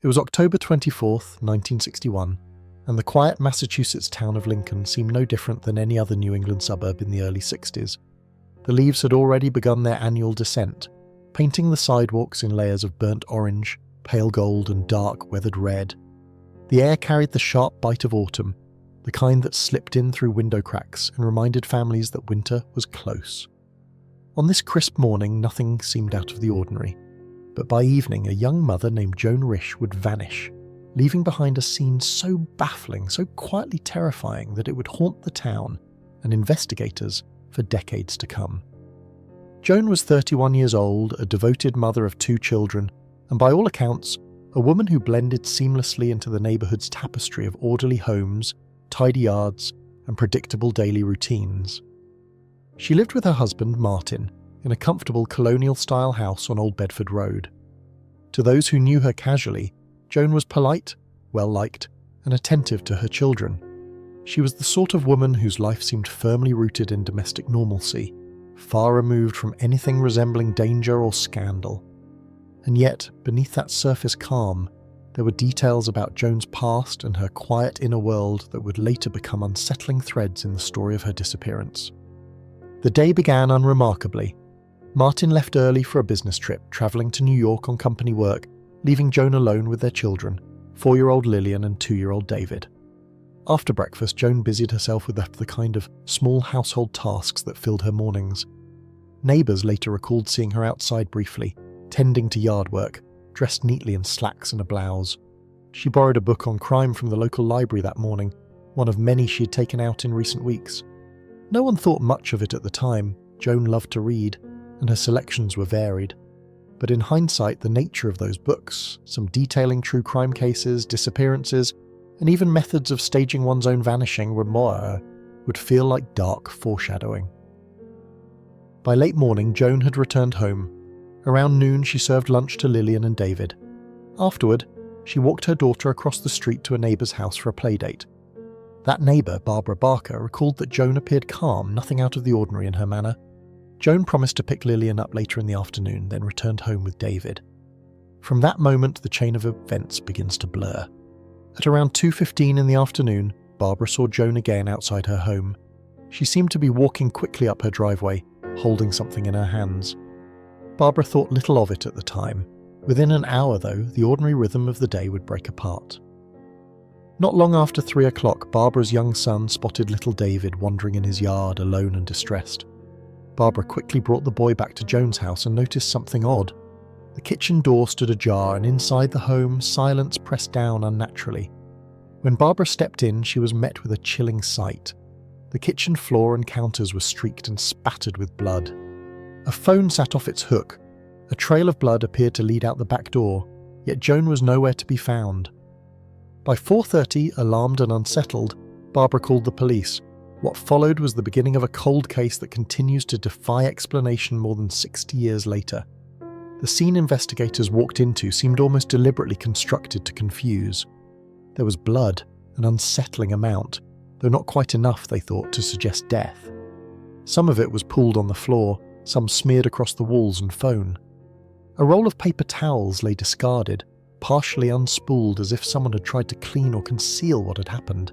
It was October 24th, 1961, and the quiet Massachusetts town of Lincoln seemed no different than any other New England suburb in the early 60s. The leaves had already begun their annual descent, painting the sidewalks in layers of burnt orange, pale gold and dark weathered red. The air carried the sharp bite of autumn, the kind that slipped in through window cracks and reminded families that winter was close. On this crisp morning, nothing seemed out of the ordinary, but by evening a young mother named Joan Risch would vanish, leaving behind a scene so baffling, so quietly terrifying that it would haunt the town and investigators for decades to come. Joan was 31 years old, a devoted mother of 2 children, and by all accounts, a woman who blended seamlessly into the neighbourhood's tapestry of orderly homes, tidy yards, and predictable daily routines. She lived with her husband, Martin, in a comfortable colonial-style house on Old Bedford Road. To those who knew her casually, Joan was polite, well-liked, and attentive to her children. She was the sort of woman whose life seemed firmly rooted in domestic normalcy, far removed from anything resembling danger or scandal. And yet, beneath that surface calm, there were details about Joan's past and her quiet inner world that would later become unsettling threads in the story of her disappearance. The day began unremarkably. Martin left early for a business trip, travelling to New York on company work, leaving Joan alone with their children, 4-year-old Lillian and 2-year-old David. After breakfast, Joan busied herself with the kind of small household tasks that filled her mornings. Neighbours later recalled seeing her outside briefly, tending to yard work, dressed neatly in slacks and a blouse. She borrowed a book on crime from the local library that morning, one of many she had taken out in recent weeks. No one thought much of it at the time. Joan loved to read, and her selections were varied. But in hindsight, the nature of those books, some detailing true crime cases, disappearances, and even methods of staging one's own vanishing would feel like dark foreshadowing. By late morning, Joan had returned home. Around noon, she served lunch to Lillian and David. Afterward, she walked her daughter across the street to a neighbour's house for a playdate. That neighbour, Barbara Barker, recalled that Joan appeared calm, nothing out of the ordinary in her manner. Joan promised to pick Lillian up later in the afternoon, then returned home with David. From that moment, the chain of events begins to blur. At around 2:15 in the afternoon, Barbara saw Joan again outside her home. She seemed to be walking quickly up her driveway, holding something in her hands. Barbara thought little of it at the time. Within an hour, though, the ordinary rhythm of the day would break apart. Not long after 3 o'clock, Barbara's young son spotted little David wandering in his yard, alone and distressed. Barbara quickly brought the boy back to Joan's house and noticed something odd. The kitchen door stood ajar, and inside the home, silence pressed down unnaturally. When Barbara stepped in, she was met with a chilling sight. The kitchen floor and counters were streaked and spattered with blood. A phone sat off its hook. A trail of blood appeared to lead out the back door, yet Joan was nowhere to be found. By 4:30, alarmed and unsettled, Barbara called the police. What followed was the beginning of a cold case that continues to defy explanation more than 60 years later. The scene investigators walked into seemed almost deliberately constructed to confuse. There was blood, an unsettling amount, though not quite enough, they thought, to suggest death. Some of it was pooled on the floor, some smeared across the walls and phone. A roll of paper towels lay discarded, partially unspooled as if someone had tried to clean or conceal what had happened.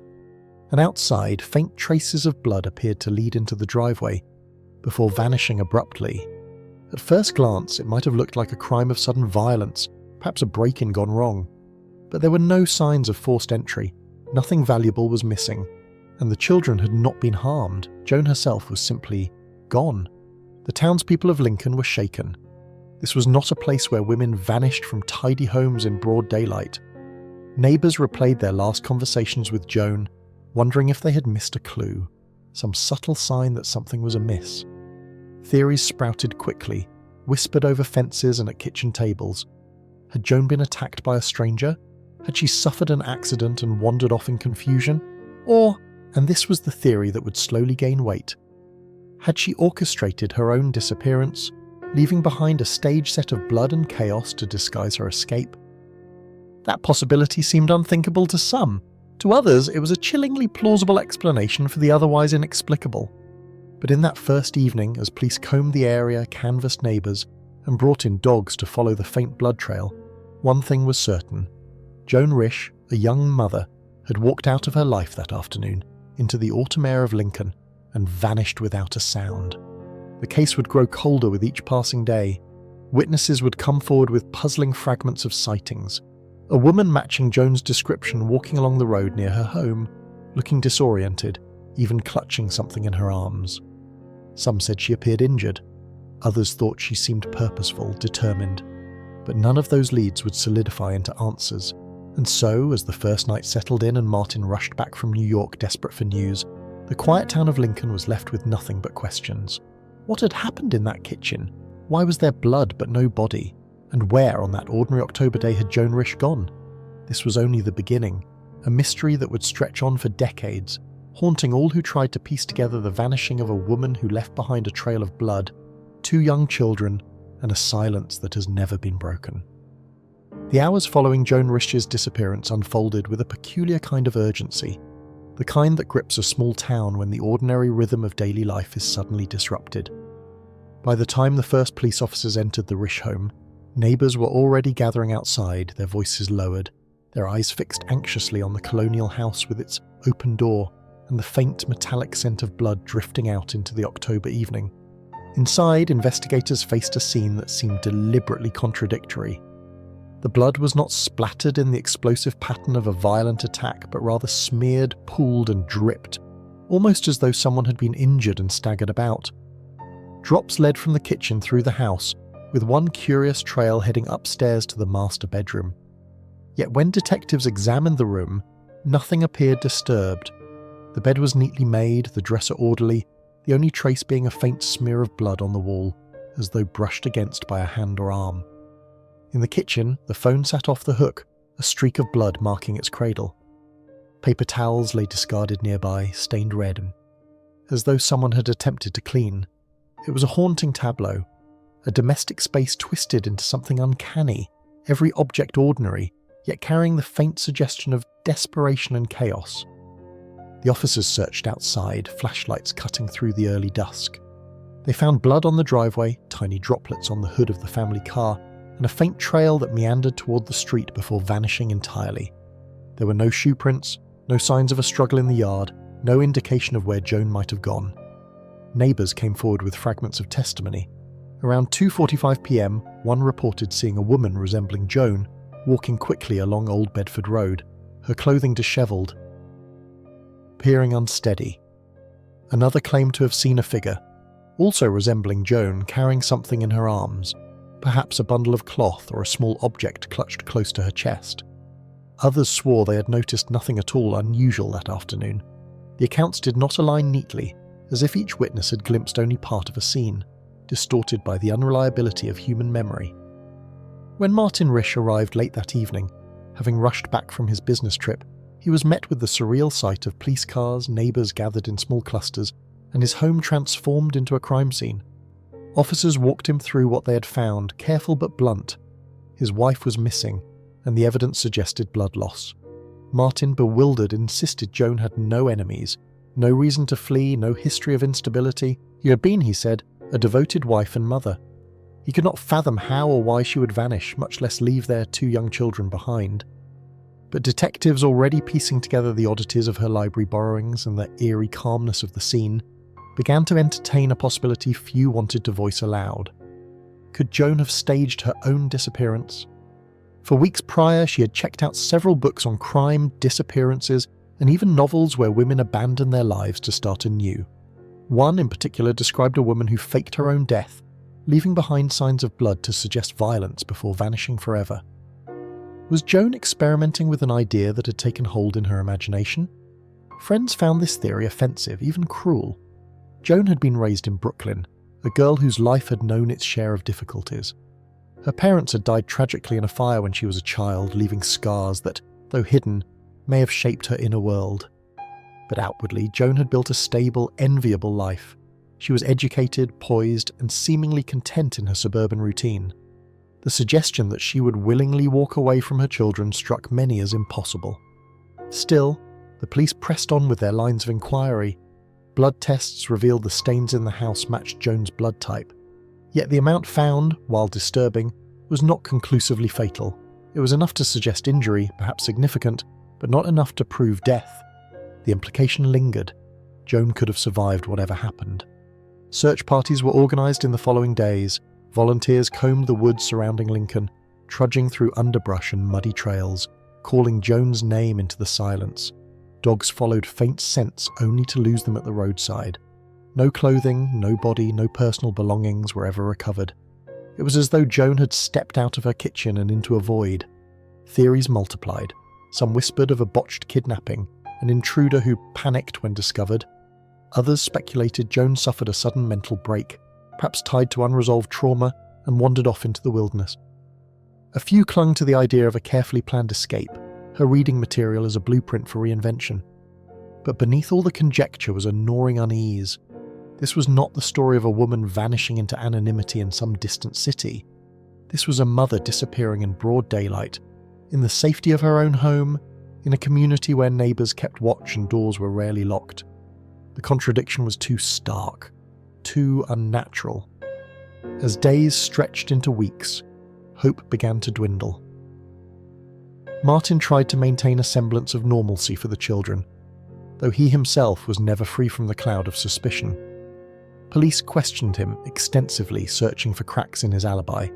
And outside, faint traces of blood appeared to lead into the driveway, before vanishing abruptly. At first glance, it might have looked like a crime of sudden violence, perhaps a break-in gone wrong. But there were no signs of forced entry, nothing valuable was missing, and the children had not been harmed. Joan herself was simply gone. The townspeople of Lincoln were shaken. This was not a place where women vanished from tidy homes in broad daylight. Neighbours replayed their last conversations with Joan, wondering if they had missed a clue, some subtle sign that something was amiss. Theories sprouted quickly, whispered over fences and at kitchen tables. Had Joan been attacked by a stranger? Had she suffered an accident and wandered off in confusion? Or, and this was the theory that would slowly gain weight, had she orchestrated her own disappearance, leaving behind a stage set of blood and chaos to disguise her escape? That possibility seemed unthinkable to some. To others, it was a chillingly plausible explanation for the otherwise inexplicable. But in that first evening, as police combed the area, canvassed neighbours, and brought in dogs to follow the faint blood trail, one thing was certain. Joan Risch, a young mother, had walked out of her life that afternoon into the autumn air of Lincoln and vanished without a sound. The case would grow colder with each passing day. Witnesses would come forward with puzzling fragments of sightings. A woman matching Joan's description walking along the road near her home, looking disoriented, even clutching something in her arms. Some said she appeared injured. Others thought she seemed purposeful, determined. But none of those leads would solidify into answers. And so, as the first night settled in and Martin rushed back from New York desperate for news, the quiet town of Lincoln was left with nothing but questions. What had happened in that kitchen? Why was there blood but no body? And where on that ordinary October day had Joan Risch gone? This was only the beginning, a mystery that would stretch on for decades, haunting all who tried to piece together the vanishing of a woman who left behind a trail of blood, 2 young children, and a silence that has never been broken. The hours following Joan Risch's disappearance unfolded with a peculiar kind of urgency, the kind that grips a small town when the ordinary rhythm of daily life is suddenly disrupted. By the time the first police officers entered the Risch home, neighbours were already gathering outside, their voices lowered, their eyes fixed anxiously on the colonial house with its open door and the faint metallic scent of blood drifting out into the October evening. Inside, investigators faced a scene that seemed deliberately contradictory. The blood was not splattered in the explosive pattern of a violent attack, but rather smeared, pooled and dripped, almost as though someone had been injured and staggered about. Drops led from the kitchen through the house, with one curious trail heading upstairs to the master bedroom. Yet when detectives examined the room, nothing appeared disturbed. The bed was neatly made, the dresser orderly, the only trace being a faint smear of blood on the wall, as though brushed against by a hand or arm. In the kitchen, the phone sat off the hook, a streak of blood marking its cradle. Paper towels lay discarded nearby, stained red, as though someone had attempted to clean. It was a haunting tableau, a domestic space twisted into something uncanny, every object ordinary, yet carrying the faint suggestion of desperation and chaos. The officers searched outside, flashlights cutting through the early dusk. They found blood on the driveway, tiny droplets on the hood of the family car, and a faint trail that meandered toward the street before vanishing entirely. There were no shoe prints, no signs of a struggle in the yard, no indication of where Joan might have gone. Neighbours came forward with fragments of testimony. Around 2:45 p.m, one reported seeing a woman resembling Joan walking quickly along Old Bedford Road, her clothing dishevelled, appearing unsteady. Another claimed to have seen a figure, also resembling Joan, carrying something in her arms, perhaps a bundle of cloth or a small object clutched close to her chest. Others swore they had noticed nothing at all unusual that afternoon. The accounts did not align neatly, as if each witness had glimpsed only part of a scene, distorted by the unreliability of human memory. When Martin Risch arrived late that evening, having rushed back from his business trip, he was met with the surreal sight of police cars, neighbours gathered in small clusters, and his home transformed into a crime scene. Officers walked him through what they had found, careful but blunt. His wife was missing, and the evidence suggested blood loss. Martin, bewildered, insisted Joan had no enemies, no reason to flee, no history of instability. You had been, he said, a devoted wife and mother. He could not fathom how or why she would vanish, much less leave their 2 young children behind. But detectives, already piecing together the oddities of her library borrowings and the eerie calmness of the scene, began to entertain a possibility few wanted to voice aloud. Could Joan have staged her own disappearance? For weeks prior, she had checked out several books on crime, disappearances, and even novels where women abandon their lives to start anew. One in particular described a woman who faked her own death, leaving behind signs of blood to suggest violence before vanishing forever. Was Joan experimenting with an idea that had taken hold in her imagination? Friends found this theory offensive, even cruel. Joan had been raised in Brooklyn, a girl whose life had known its share of difficulties. Her parents had died tragically in a fire when she was a child, leaving scars that, though hidden, may have shaped her inner world. But outwardly, Joan had built a stable, enviable life. She was educated, poised, and seemingly content in her suburban routine. The suggestion that she would willingly walk away from her children struck many as impossible. Still, the police pressed on with their lines of inquiry. Blood tests revealed the stains in the house matched Joan's blood type. Yet the amount found, while disturbing, was not conclusively fatal. It was enough to suggest injury, perhaps significant, but not enough to prove death. The implication lingered. Joan could have survived whatever happened. Search parties were organised in the following days. Volunteers combed the woods surrounding Lincoln, trudging through underbrush and muddy trails, calling Joan's name into the silence. Dogs followed faint scents only to lose them at the roadside. No clothing, no body, no personal belongings were ever recovered. It was as though Joan had stepped out of her kitchen and into a void. Theories multiplied. Some whispered of a botched kidnapping, an intruder who panicked when discovered. Others speculated Joan suffered a sudden mental break, perhaps tied to unresolved trauma, and wandered off into the wilderness. A few clung to the idea of a carefully planned escape, her reading material as a blueprint for reinvention. But beneath all the conjecture was a gnawing unease. This was not the story of a woman vanishing into anonymity in some distant city. This was a mother disappearing in broad daylight, in the safety of her own home, in a community where neighbours kept watch and doors were rarely locked. The contradiction was too stark, too unnatural. As days stretched into weeks, hope began to dwindle. Martin tried to maintain a semblance of normalcy for the children, though he himself was never free from the cloud of suspicion. Police questioned him extensively, searching for cracks in his alibi.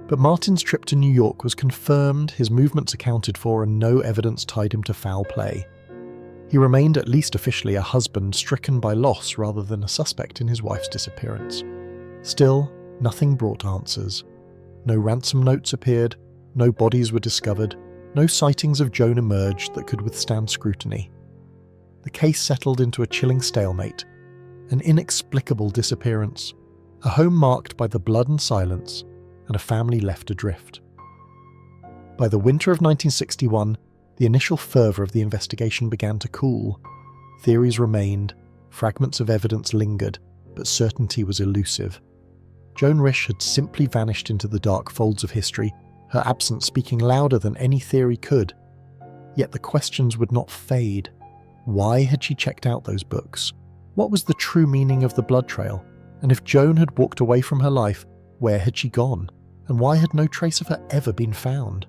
But Martin's trip to New York was confirmed, his movements accounted for, and no evidence tied him to foul play. He remained, at least officially, a husband stricken by loss rather than a suspect in his wife's disappearance. Still, nothing brought answers. No ransom notes appeared, no bodies were discovered, no sightings of Joan emerged that could withstand scrutiny. The case settled into a chilling stalemate, an inexplicable disappearance, a home marked by the blood and silence, and a family left adrift. By the winter of 1961, the initial fervour of the investigation began to cool. Theories remained, fragments of evidence lingered, but certainty was elusive. Joan Risch had simply vanished into the dark folds of history, her absence speaking louder than any theory could. Yet the questions would not fade. Why had she checked out those books? What was the true meaning of the blood trail? And if Joan had walked away from her life, where had she gone? And why had no trace of her ever been found?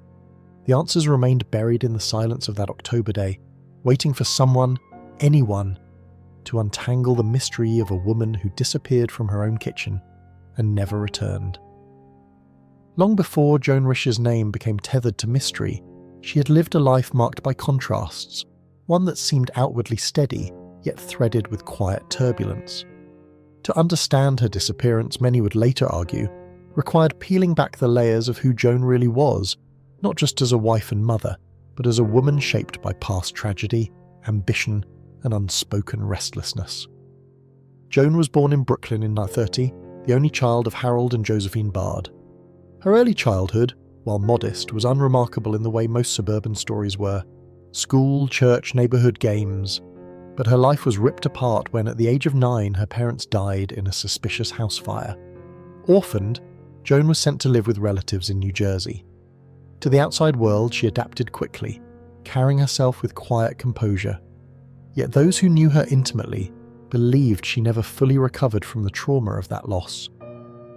The answers remained buried in the silence of that October day, waiting for someone, anyone, to untangle the mystery of a woman who disappeared from her own kitchen and never returned. Long before Joan Risch's name became tethered to mystery, she had lived a life marked by contrasts, one that seemed outwardly steady, yet threaded with quiet turbulence. To understand her disappearance, many would later argue, required peeling back the layers of who Joan really was, not just as a wife and mother, but as a woman shaped by past tragedy, ambition, and unspoken restlessness. Joan was born in Brooklyn in 1930, the only child of Harold and Josephine Bard. Her early childhood, while modest, was unremarkable in the way most suburban stories were. School, church, neighbourhood games. But her life was ripped apart when, at the age of 9, her parents died in a suspicious house fire. Orphaned, Joan was sent to live with relatives in New Jersey. To the outside world, she adapted quickly, carrying herself with quiet composure. Yet those who knew her intimately believed she never fully recovered from the trauma of that loss.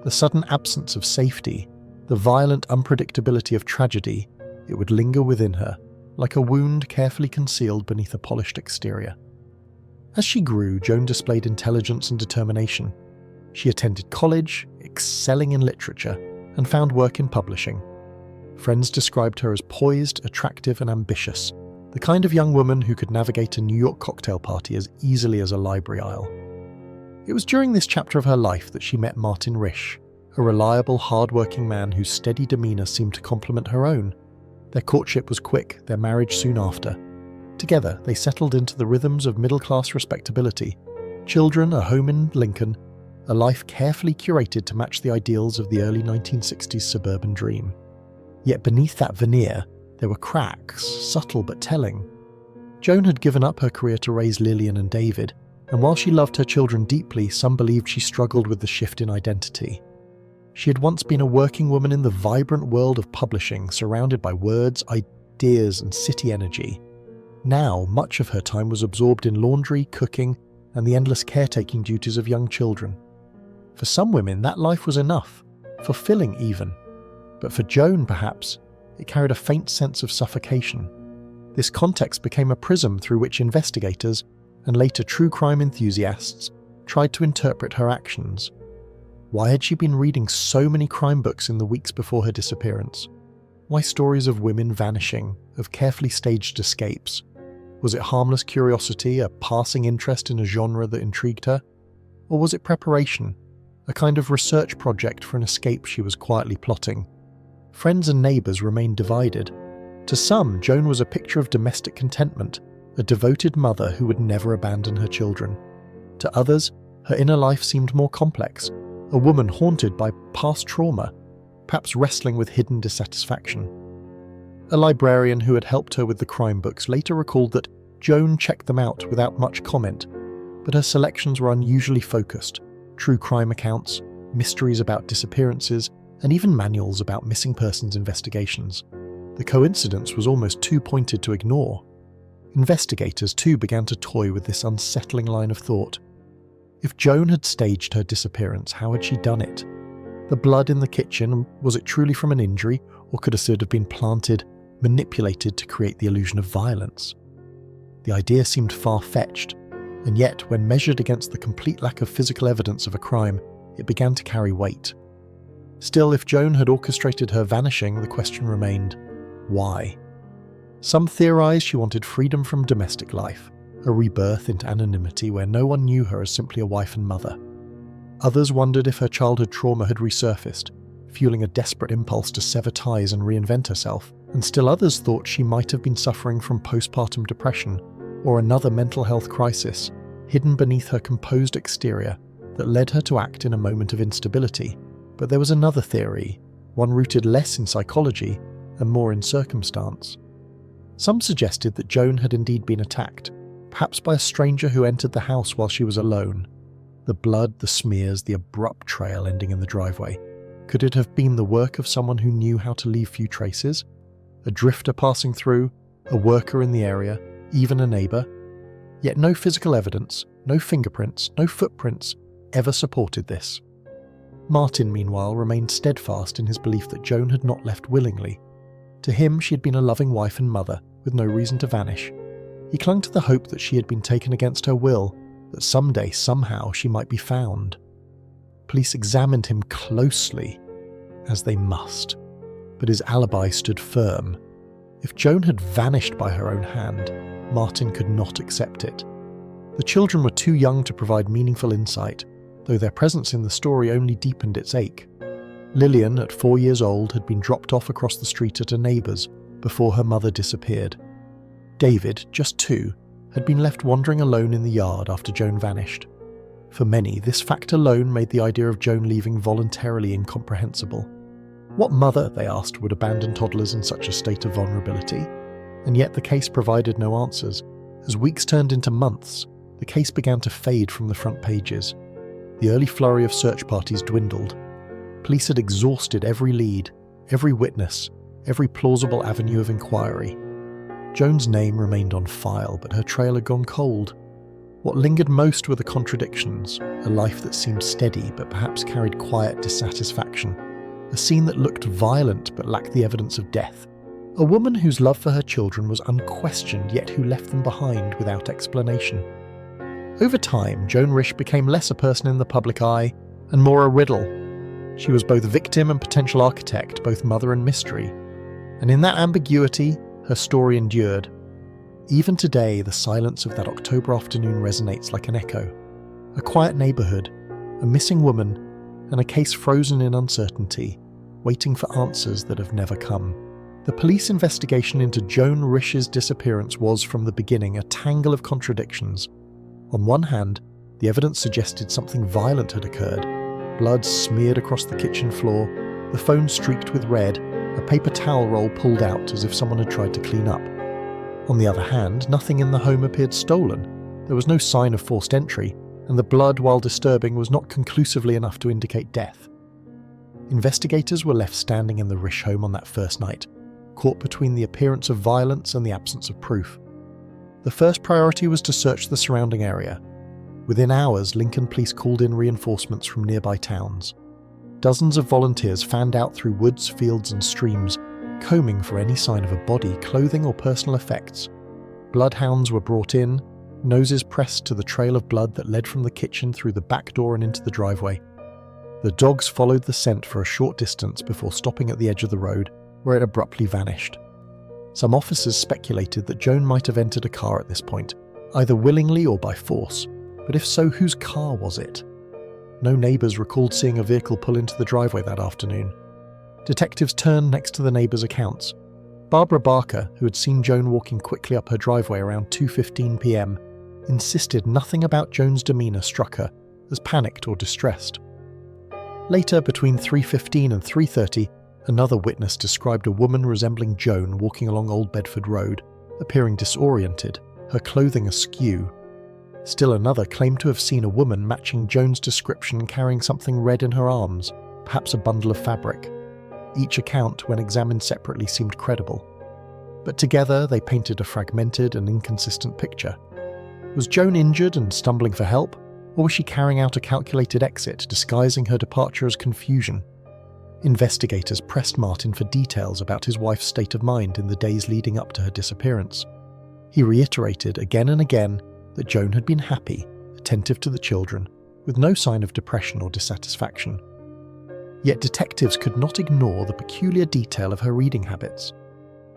The sudden absence of safety, the violent unpredictability of tragedy, it would linger within her, like a wound carefully concealed beneath a polished exterior. As she grew, Joan displayed intelligence and determination. She attended college, excelling in literature, and found work in publishing. Friends described her as poised, attractive, and ambitious, the kind of young woman who could navigate a New York cocktail party as easily as a library aisle. It was during this chapter of her life that she met Martin Risch, a reliable, hard-working man whose steady demeanour seemed to complement her own. Their courtship was quick, their marriage soon after. Together, they settled into the rhythms of middle-class respectability. Children, a home in Lincoln, a life carefully curated to match the ideals of the early 1960s suburban dream. Yet beneath that veneer, there were cracks, subtle but telling. Joan had given up her career to raise Lillian and David, and while she loved her children deeply, some believed she struggled with the shift in identity. She had once been a working woman in the vibrant world of publishing, surrounded by words, ideas, and city energy. Now, much of her time was absorbed in laundry, cooking, and the endless caretaking duties of young children. For some women, that life was enough, fulfilling even. But for Joan, perhaps, it carried a faint sense of suffocation. This context became a prism through which investigators, and later true crime enthusiasts, tried to interpret her actions. Why had she been reading so many crime books in the weeks before her disappearance? Why stories of women vanishing, of carefully staged escapes? Was it harmless curiosity, a passing interest in a genre that intrigued her? Or was it preparation, a kind of research project for an escape she was quietly plotting? Friends and neighbours remained divided. To some, Joan was a picture of domestic contentment, a devoted mother who would never abandon her children. To others, her inner life seemed more complex, a woman haunted by past trauma, perhaps wrestling with hidden dissatisfaction. A librarian who had helped her with the crime books later recalled that Joan checked them out without much comment, but her selections were unusually focused: true crime accounts, mysteries about disappearances, and even manuals about missing persons investigations. The coincidence was almost too pointed to ignore. Investigators too began to toy with this unsettling line of thought. If Joan had staged her disappearance, how had she done it? The blood in the kitchen, was it truly from an injury, or could a seed have been planted, manipulated to create the illusion of violence? The idea seemed far-fetched, and yet when measured against the complete lack of physical evidence of a crime, it began to carry weight. Still, if Joan had orchestrated her vanishing, the question remained, why? Some theorized she wanted freedom from domestic life, a rebirth into anonymity where no one knew her as simply a wife and mother. Others wondered if her childhood trauma had resurfaced, fueling a desperate impulse to sever ties and reinvent herself, and still others thought she might have been suffering from postpartum depression or another mental health crisis hidden beneath her composed exterior that led her to act in a moment of instability. But there was another theory, one rooted less in psychology and more in circumstance. Some suggested that Joan had indeed been attacked, perhaps by a stranger who entered the house while she was alone. The blood, the smears, the abrupt trail ending in the driveway. Could it have been the work of someone who knew how to leave few traces? A drifter passing through, a worker in the area, even a neighbour? Yet no physical evidence, no fingerprints, no footprints ever supported this. Martin, meanwhile, remained steadfast in his belief that Joan had not left willingly. To him, she had been a loving wife and mother, with no reason to vanish. He clung to the hope that she had been taken against her will, that someday, somehow, she might be found. Police examined him closely, as they must, but his alibi stood firm. If Joan had vanished by her own hand, Martin could not accept it. The children were too young to provide meaningful insight, though their presence in the story only deepened its ache. Lillian, at 4 years old, had been dropped off across the street at a neighbour's before her mother disappeared. David, just 2, had been left wandering alone in the yard after Joan vanished. For many, this fact alone made the idea of Joan leaving voluntarily incomprehensible. What mother, they asked, would abandon toddlers in such a state of vulnerability? And yet the case provided no answers. As weeks turned into months, the case began to fade from the front pages. The early flurry of search parties dwindled. Police had exhausted every lead, every witness, every plausible avenue of inquiry. Joan's name remained on file, but her trail had gone cold. What lingered most were the contradictions, a life that seemed steady but perhaps carried quiet dissatisfaction, a scene that looked violent but lacked the evidence of death, a woman whose love for her children was unquestioned yet who left them behind without explanation. Over time, Joan Risch became less a person in the public eye and more a riddle. She was both victim and potential architect, both mother and mystery. And in that ambiguity, her story endured. Even today, the silence of that October afternoon resonates like an echo. A quiet neighbourhood, a missing woman, and a case frozen in uncertainty, waiting for answers that have never come. The police investigation into Joan Risch's disappearance was, from the beginning, a tangle of contradictions. On one hand, the evidence suggested something violent had occurred. Blood smeared across the kitchen floor, the phone streaked with red, a paper towel roll pulled out as if someone had tried to clean up. On the other hand, nothing in the home appeared stolen. There was no sign of forced entry, and the blood, while disturbing, was not conclusively enough to indicate death. Investigators were left standing in the Risch home on that first night, caught between the appearance of violence and the absence of proof. The first priority was to search the surrounding area. Within hours, Lincoln police called in reinforcements from nearby towns. Dozens of volunteers fanned out through woods, fields and streams, combing for any sign of a body, clothing, or personal effects. Bloodhounds were brought in, noses pressed to the trail of blood that led from the kitchen through the back door and into the driveway. The dogs followed the scent for a short distance before stopping at the edge of the road, where it abruptly vanished. Some officers speculated that Joan might have entered a car at this point, either willingly or by force, but if so, whose car was it? No neighbours recalled seeing a vehicle pull into the driveway that afternoon. Detectives turned next to the neighbours' accounts. Barbara Barker, who had seen Joan walking quickly up her driveway around 2:15 p.m, insisted nothing about Joan's demeanour struck her as panicked or distressed. Later, between 3:15 and 3:30, another witness described a woman resembling Joan walking along Old Bedford Road, appearing disoriented, her clothing askew. Still another claimed to have seen a woman matching Joan's description carrying something red in her arms, perhaps a bundle of fabric. Each account, when examined separately, seemed credible. But together they painted a fragmented and inconsistent picture. Was Joan injured and stumbling for help, or was she carrying out a calculated exit, disguising her departure as confusion? Investigators pressed Martin for details about his wife's state of mind in the days leading up to her disappearance. He reiterated again and again that Joan had been happy, attentive to the children, with no sign of depression or dissatisfaction. Yet detectives could not ignore the peculiar detail of her reading habits.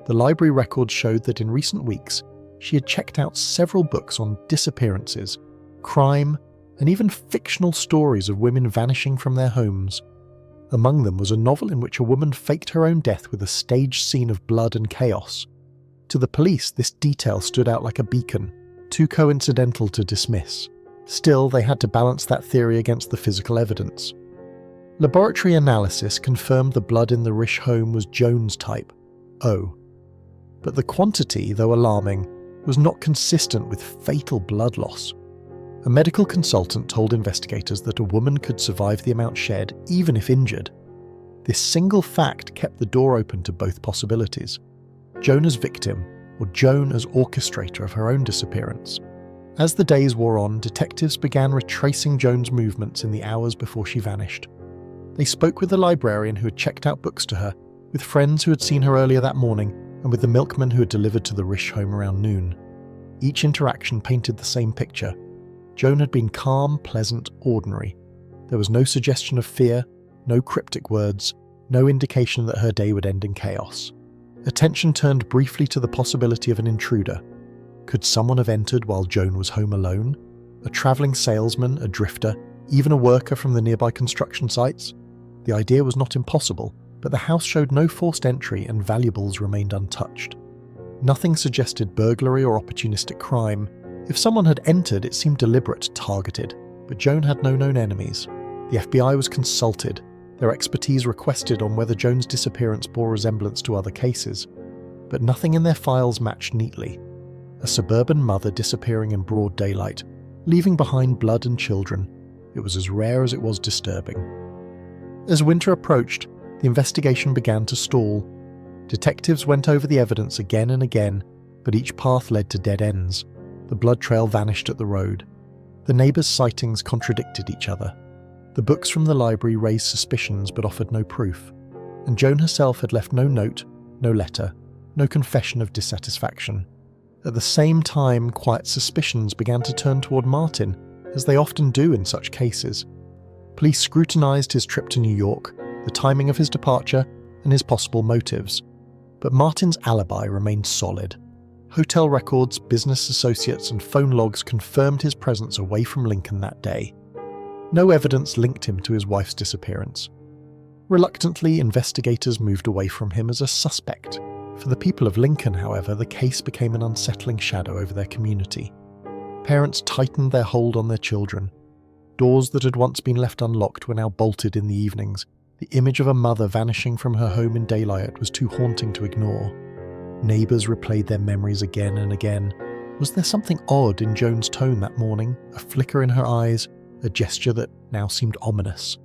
The library records showed that in recent weeks, she had checked out several books on disappearances, crime, and even fictional stories of women vanishing from their homes. Among them was a novel in which a woman faked her own death with a staged scene of blood and chaos. To the police, this detail stood out like a beacon, too coincidental to dismiss. Still, they had to balance that theory against the physical evidence. Laboratory analysis confirmed the blood in the Risch home was Joan's type, O. But the quantity, though alarming, was not consistent with fatal blood loss. A medical consultant told investigators that a woman could survive the amount shed, even if injured. This single fact kept the door open to both possibilities: Joan as victim, or Joan as orchestrator of her own disappearance. As the days wore on, detectives began retracing Joan's movements in the hours before she vanished. They spoke with the librarian who had checked out books to her, with friends who had seen her earlier that morning, and with the milkman who had delivered to the Risch home around noon. Each interaction painted the same picture. Joan had been calm, pleasant, ordinary. There was no suggestion of fear, no cryptic words, no indication that her day would end in chaos. Attention turned briefly to the possibility of an intruder. Could someone have entered while Joan was home alone? A travelling salesman, a drifter, even a worker from the nearby construction sites? The idea was not impossible, but the house showed no forced entry and valuables remained untouched. Nothing suggested burglary or opportunistic crime. If someone had entered, it seemed deliberate, targeted, but Joan had no known enemies. The FBI was consulted, their expertise requested on whether Joan's disappearance bore resemblance to other cases, but nothing in their files matched neatly. A suburban mother disappearing in broad daylight, leaving behind blood and children. It was as rare as it was disturbing. As winter approached, the investigation began to stall. Detectives went over the evidence again and again, but each path led to dead ends. The blood trail vanished at the road. The neighbours' sightings contradicted each other. The books from the library raised suspicions but offered no proof, and Joan herself had left no note, no letter, no confession of dissatisfaction. At the same time, quiet suspicions began to turn toward Martin, as they often do in such cases. Police scrutinised his trip to New York, the timing of his departure, and his possible motives. But Martin's alibi remained solid. Hotel records, business associates, and phone logs confirmed his presence away from Lincoln that day. No evidence linked him to his wife's disappearance. Reluctantly, investigators moved away from him as a suspect. For the people of Lincoln, however, the case became an unsettling shadow over their community. Parents tightened their hold on their children. Doors that had once been left unlocked were now bolted in the evenings. The image of a mother vanishing from her home in daylight was too haunting to ignore. Neighbours replayed their memories again and again. Was there something odd in Joan's tone that morning? A flicker in her eyes? A gesture that now seemed ominous?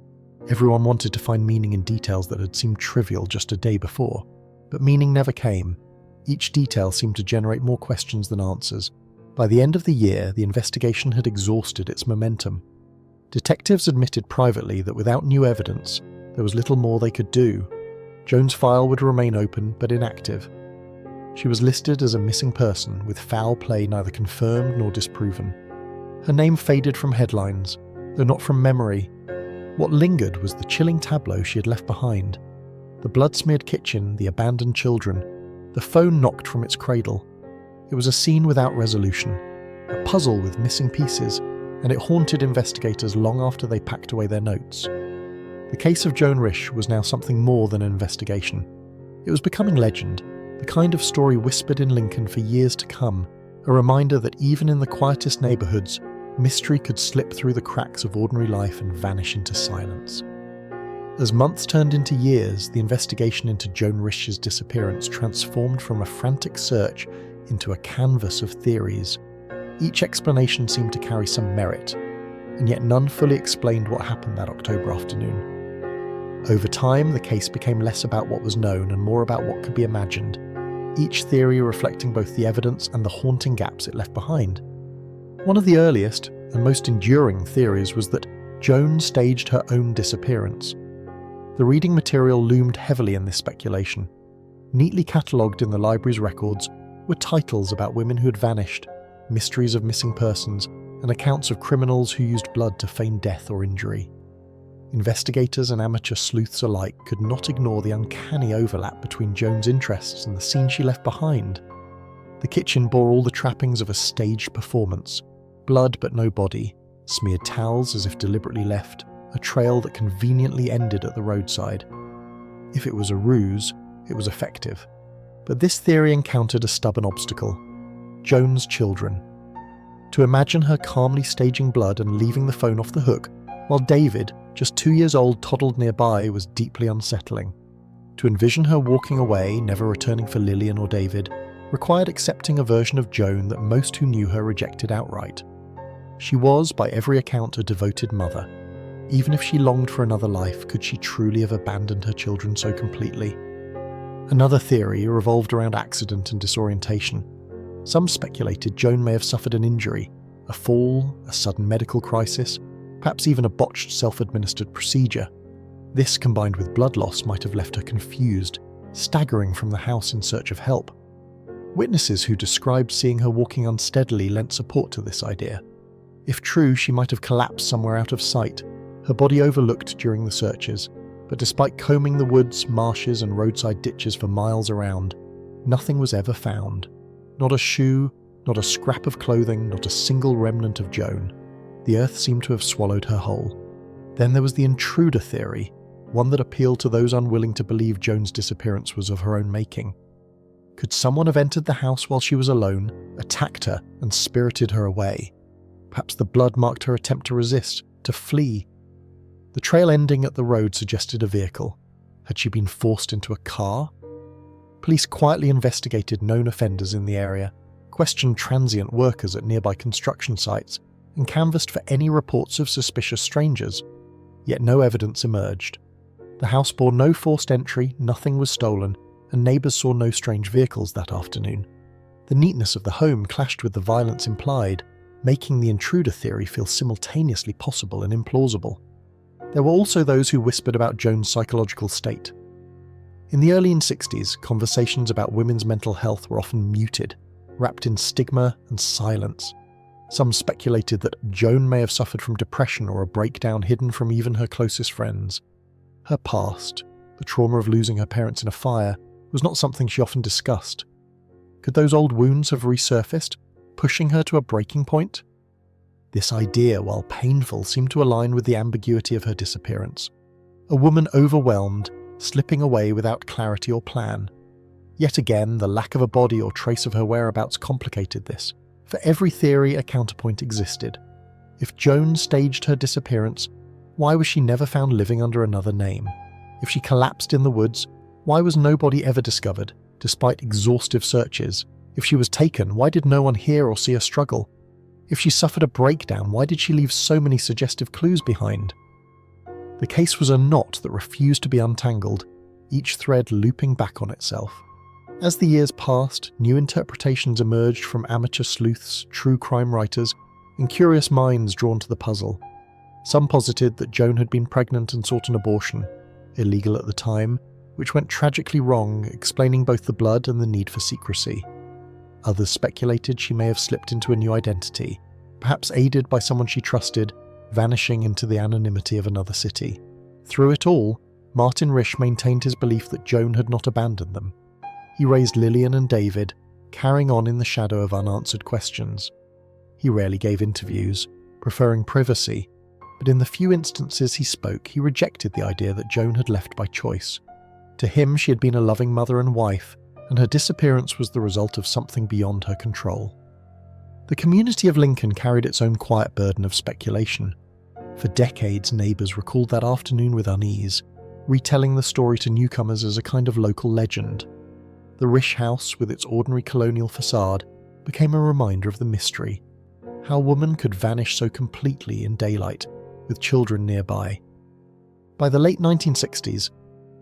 Everyone wanted to find meaning in details that had seemed trivial just a day before. But meaning never came. Each detail seemed to generate more questions than answers. By the end of the year, the investigation had exhausted its momentum. Detectives admitted privately that without new evidence, there was little more they could do. Joan's file would remain open but inactive. She was listed as a missing person, with foul play neither confirmed nor disproven. Her name faded from headlines, though not from memory. What lingered was the chilling tableau she had left behind. The blood-smeared kitchen, the abandoned children, the phone knocked from its cradle. It was a scene without resolution, a puzzle with missing pieces, and it haunted investigators long after they packed away their notes. The case of Joan Risch was now something more than an investigation. It was becoming legend, the kind of story whispered in Lincoln for years to come, a reminder that even in the quietest neighbourhoods, mystery could slip through the cracks of ordinary life and vanish into silence. As months turned into years, the investigation into Joan Risch's disappearance transformed from a frantic search into a canvas of theories. Each explanation seemed to carry some merit, and yet none fully explained what happened that October afternoon. Over time, the case became less about what was known and more about what could be imagined, each theory reflecting both the evidence and the haunting gaps it left behind. One of the earliest and most enduring theories was that Joan staged her own disappearance. The reading material loomed heavily in this speculation. Neatly catalogued in the library's records were titles about women who had vanished, mysteries of missing persons, and accounts of criminals who used blood to feign death or injury. Investigators and amateur sleuths alike could not ignore the uncanny overlap between Joan's interests and the scene she left behind. The kitchen bore all the trappings of a staged performance: blood but no body, smeared towels as if deliberately left, a trail that conveniently ended at the roadside. If it was a ruse, it was effective. But this theory encountered a stubborn obstacle: Joan's children. To imagine her calmly staging blood and leaving the phone off the hook, while David, just 2 years old, toddled nearby, was deeply unsettling. To envision her walking away, never returning for Lillian or David, required accepting a version of Joan that most who knew her rejected outright. She was, by every account, a devoted mother. Even if she longed for another life, could she truly have abandoned her children so completely? Another theory revolved around accident and disorientation. Some speculated Joan may have suffered an injury, a fall, a sudden medical crisis, perhaps even a botched self-administered procedure. This, combined with blood loss, might have left her confused, staggering from the house in search of help. Witnesses who described seeing her walking unsteadily lent support to this idea. If true, she might have collapsed somewhere out of sight, her body overlooked during the searches, but despite combing the woods, marshes and roadside ditches for miles around, nothing was ever found. Not a shoe, not a scrap of clothing, not a single remnant of Joan. The earth seemed to have swallowed her whole. Then there was the intruder theory, one that appealed to those unwilling to believe Joan's disappearance was of her own making. Could someone have entered the house while she was alone, attacked her, and spirited her away? Perhaps the blood marked her attempt to resist, to flee. The trail ending at the road suggested a vehicle. Had she been forced into a car? Police quietly investigated known offenders in the area, questioned transient workers at nearby construction sites, and canvassed for any reports of suspicious strangers. Yet no evidence emerged. The house bore no forced entry, nothing was stolen, and neighbours saw no strange vehicles that afternoon. The neatness of the home clashed with the violence implied, making the intruder theory feel simultaneously possible and implausible. There were also those who whispered about Joan's psychological state. In the early 60s, conversations about women's mental health were often muted, wrapped in stigma and silence. Some speculated that Joan may have suffered from depression or a breakdown hidden from even her closest friends. Her past, the trauma of losing her parents in a fire, was not something she often discussed. Could those old wounds have resurfaced, pushing her to a breaking point? This idea, while painful, seemed to align with the ambiguity of her disappearance. A woman overwhelmed, slipping away without clarity or plan. Yet again, the lack of a body or trace of her whereabouts complicated this. For every theory, a counterpoint existed. If Joan staged her disappearance, why was she never found living under another name? If she collapsed in the woods, why was nobody ever discovered, despite exhaustive searches? If she was taken, why did no one hear or see her struggle? If she suffered a breakdown, why did she leave so many suggestive clues behind? The case was a knot that refused to be untangled, each thread looping back on itself. As the years passed, new interpretations emerged from amateur sleuths, true crime writers, and curious minds drawn to the puzzle. Some posited that Joan had been pregnant and sought an abortion, illegal at the time, which went tragically wrong, explaining both the blood and the need for secrecy. Others speculated she may have slipped into a new identity, perhaps aided by someone she trusted, vanishing into the anonymity of another city. Through it all, Martin Risch maintained his belief that Joan had not abandoned them. He raised Lillian and David, carrying on in the shadow of unanswered questions. He rarely gave interviews, preferring privacy, but in the few instances he spoke, he rejected the idea that Joan had left by choice. To him, she had been a loving mother and wife, and her disappearance was the result of something beyond her control. The community of Lincoln carried its own quiet burden of speculation. For decades, neighbours recalled that afternoon with unease, retelling the story to newcomers as a kind of local legend. The Risch house, with its ordinary colonial facade, became a reminder of the mystery. How a woman could vanish so completely in daylight, with children nearby. By the late 1960s,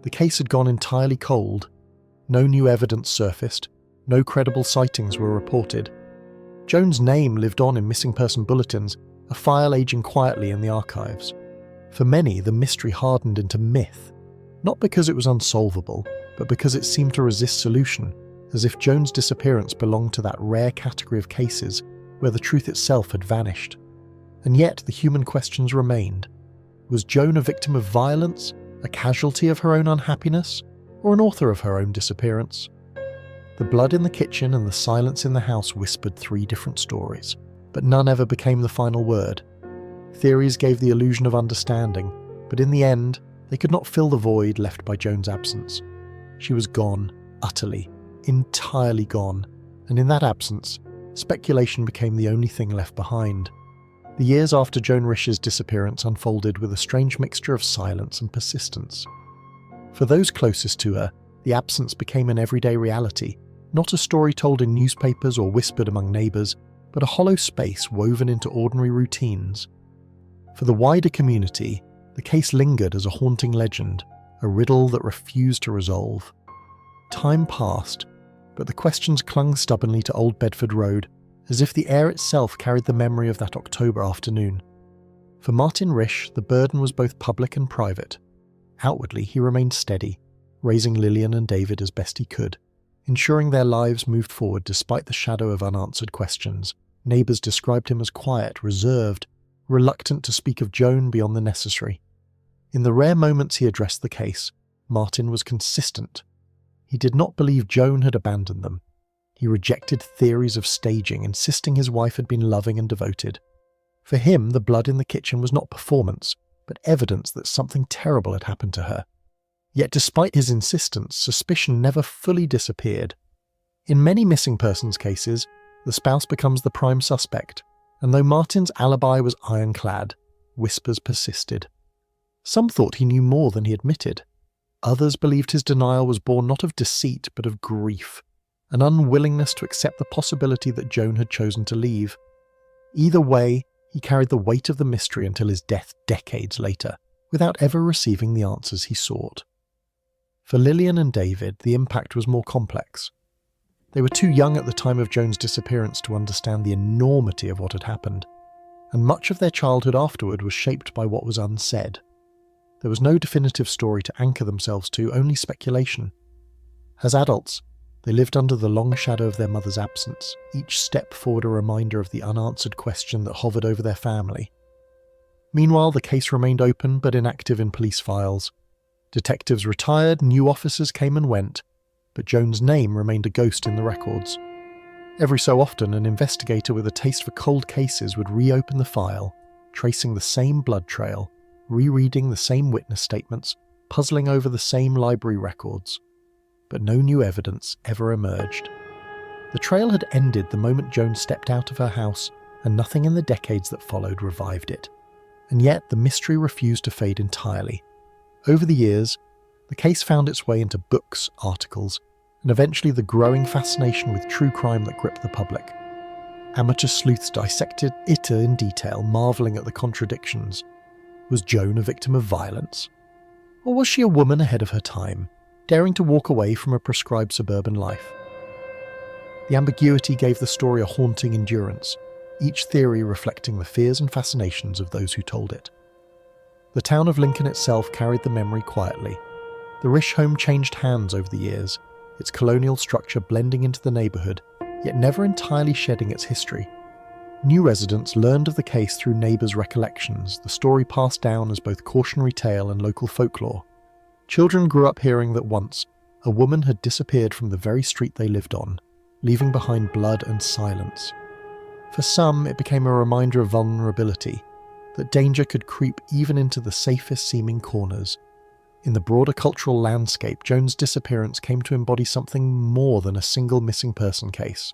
the case had gone entirely cold. No new evidence surfaced, no credible sightings were reported. Joan's name lived on in missing person bulletins, a file aging quietly in the archives. For many, the mystery hardened into myth, not because it was unsolvable, but because it seemed to resist solution, as if Joan's disappearance belonged to that rare category of cases where the truth itself had vanished. And yet the human questions remained. Was Joan a victim of violence, a casualty of her own unhappiness, or an author of her own disappearance? The blood in the kitchen and the silence in the house whispered three different stories, but none ever became the final word. Theories gave the illusion of understanding, but in the end, they could not fill the void left by Joan's absence. She was gone, utterly, entirely gone, and in that absence, speculation became the only thing left behind. The years after Joan Risch's disappearance unfolded with a strange mixture of silence and persistence. For those closest to her, the absence became an everyday reality, not a story told in newspapers or whispered among neighbours, but a hollow space woven into ordinary routines. For the wider community, the case lingered as a haunting legend, a riddle that refused to resolve. Time passed, but the questions clung stubbornly to Old Bedford Road, as if the air itself carried the memory of that October afternoon. For Martin Risch, the burden was both public and private. Outwardly, he remained steady, raising Lillian and David as best he could, ensuring their lives moved forward despite the shadow of unanswered questions. Neighbours described him as quiet, reserved, reluctant to speak of Joan beyond the necessary. In the rare moments he addressed the case, Martin was consistent. He did not believe Joan had abandoned them. He rejected theories of staging, insisting his wife had been loving and devoted. For him, the blood in the kitchen was not performance, but evidence that something terrible had happened to her. Yet despite his insistence, suspicion never fully disappeared. In many missing persons cases, the spouse becomes the prime suspect, and though Martin's alibi was ironclad, whispers persisted. Some thought he knew more than he admitted. Others believed his denial was born not of deceit but of grief, an unwillingness to accept the possibility that Joan had chosen to leave. Either way, he carried the weight of the mystery until his death decades later, without ever receiving the answers he sought. For Lillian and David, the impact was more complex. They were too young at the time of Joan's disappearance to understand the enormity of what had happened, and much of their childhood afterward was shaped by what was unsaid. There was no definitive story to anchor themselves to, only speculation. As adults, they lived under the long shadow of their mother's absence, each step forward a reminder of the unanswered question that hovered over their family. Meanwhile, the case remained open but inactive in police files. Detectives retired, new officers came and went, but Joan's name remained a ghost in the records. Every so often, an investigator with a taste for cold cases would reopen the file, tracing the same blood trail, rereading the same witness statements, puzzling over the same library records. But no new evidence ever emerged. The trail had ended the moment Joan stepped out of her house, and nothing in the decades that followed revived it. And yet the mystery refused to fade entirely. Over the years, the case found its way into books, articles, and eventually the growing fascination with true crime that gripped the public. Amateur sleuths dissected it in detail, marvelling at the contradictions. Was Joan a victim of violence? Or was she a woman ahead of her time, daring to walk away from a prescribed suburban life? The ambiguity gave the story a haunting endurance, each theory reflecting the fears and fascinations of those who told it. The town of Lincoln itself carried the memory quietly. The Risch home changed hands over the years, its colonial structure blending into the neighbourhood, yet never entirely shedding its history. New residents learned of the case through neighbours' recollections, the story passed down as both cautionary tale and local folklore. Children grew up hearing that once, a woman had disappeared from the very street they lived on, leaving behind blood and silence. For some, it became a reminder of vulnerability, that danger could creep even into the safest seeming corners. In the broader cultural landscape, Joan's disappearance came to embody something more than a single missing person case.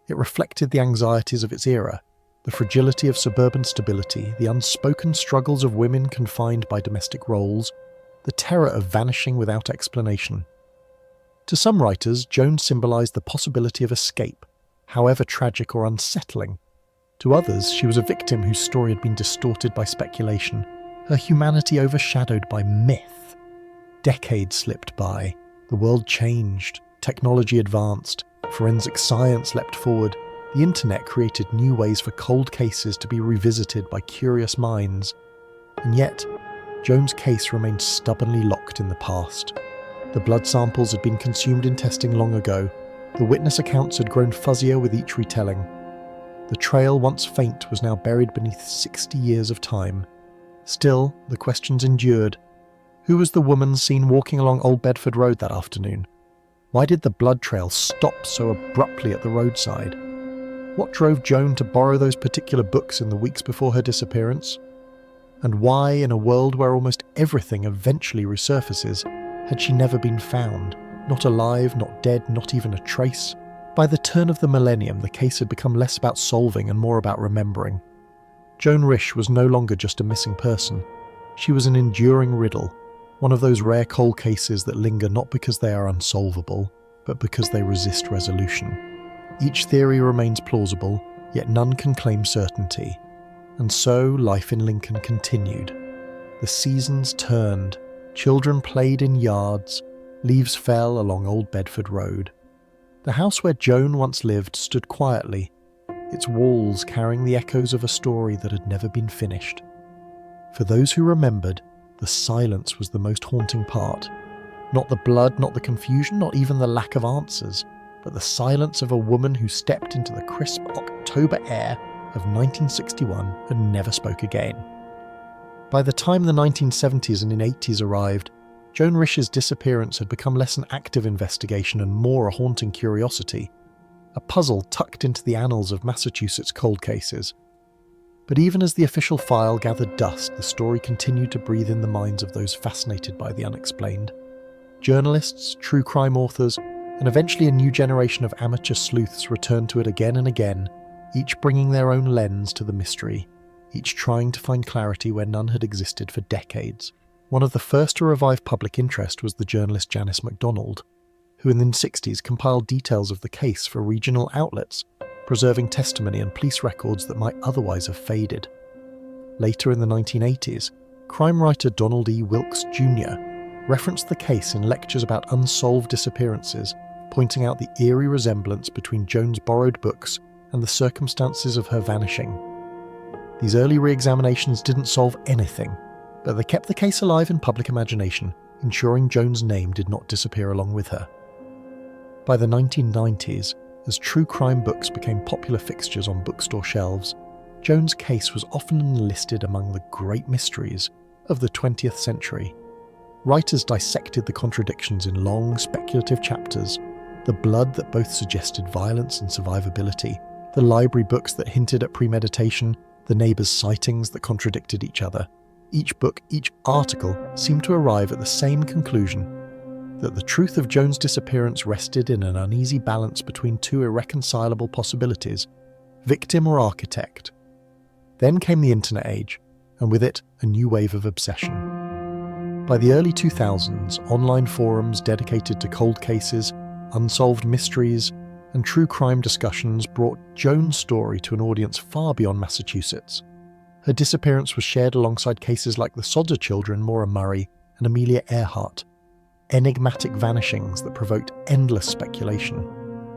It reflected the anxieties of its era, the fragility of suburban stability, the unspoken struggles of women confined by domestic roles, the terror of vanishing without explanation. To some writers, Joan symbolised the possibility of escape, however tragic or unsettling. To others, she was a victim whose story had been distorted by speculation, her humanity overshadowed by myth. Decades slipped by, the world changed, technology advanced, forensic science leapt forward, the internet created new ways for cold cases to be revisited by curious minds. And yet, Joan's case remained stubbornly locked in the past. The blood samples had been consumed in testing long ago. The witness accounts had grown fuzzier with each retelling. The trail, once faint, was now buried beneath 60 years of time. Still, the questions endured. Who was the woman seen walking along Old Bedford Road that afternoon? Why did the blood trail stop so abruptly at the roadside? What drove Joan to borrow those particular books in the weeks before her disappearance? And why, in a world where almost everything eventually resurfaces, had she never been found? Not alive, not dead, not even a trace. By the turn of the millennium, the case had become less about solving and more about remembering. Joan Risch was no longer just a missing person. She was an enduring riddle, one of those rare cold cases that linger not because they are unsolvable, but because they resist resolution. Each theory remains plausible, yet none can claim certainty. And so life in Lincoln continued. The seasons turned, children played in yards, leaves fell along Old Bedford Road. The house where Joan once lived stood quietly, its walls carrying the echoes of a story that had never been finished. For those who remembered, the silence was the most haunting part. Not the blood, not the confusion, not even the lack of answers, but the silence of a woman who stepped into the crisp October air of 1961 and never spoke again. By the time the 1970s and 80s arrived, Joan Risch's disappearance had become less an active investigation and more a haunting curiosity, a puzzle tucked into the annals of Massachusetts cold cases. But even as the official file gathered dust, the story continued to breathe in the minds of those fascinated by the unexplained. Journalists, true crime authors, and eventually a new generation of amateur sleuths returned to it again and again, each bringing their own lens to the mystery, each trying to find clarity where none had existed for decades. One of the first to revive public interest was the journalist Janice MacDonald, who in the 60s compiled details of the case for regional outlets, preserving testimony and police records that might otherwise have faded. Later in the 1980s, crime writer Donald E. Wilkes Jr. referenced the case in lectures about unsolved disappearances, pointing out the eerie resemblance between Joan's borrowed books and the circumstances of her vanishing. These early re-examinations didn't solve anything, but they kept the case alive in public imagination, ensuring Joan's name did not disappear along with her. By the 1990s, as true crime books became popular fixtures on bookstore shelves, Joan's case was often enlisted among the great mysteries of the 20th century. Writers dissected the contradictions in long, speculative chapters, the blood that both suggested violence and survivability, the library books that hinted at premeditation, the neighbours' sightings that contradicted each other. Each book, each article seemed to arrive at the same conclusion, that the truth of Joan's disappearance rested in an uneasy balance between two irreconcilable possibilities, victim or architect. Then came the internet age, and with it, a new wave of obsession. By the early 2000s, online forums dedicated to cold cases, unsolved mysteries, and true crime discussions brought Joan's story to an audience far beyond Massachusetts. Her disappearance was shared alongside cases like the Sodder children, Maura Murray and Amelia Earhart, enigmatic vanishings that provoked endless speculation.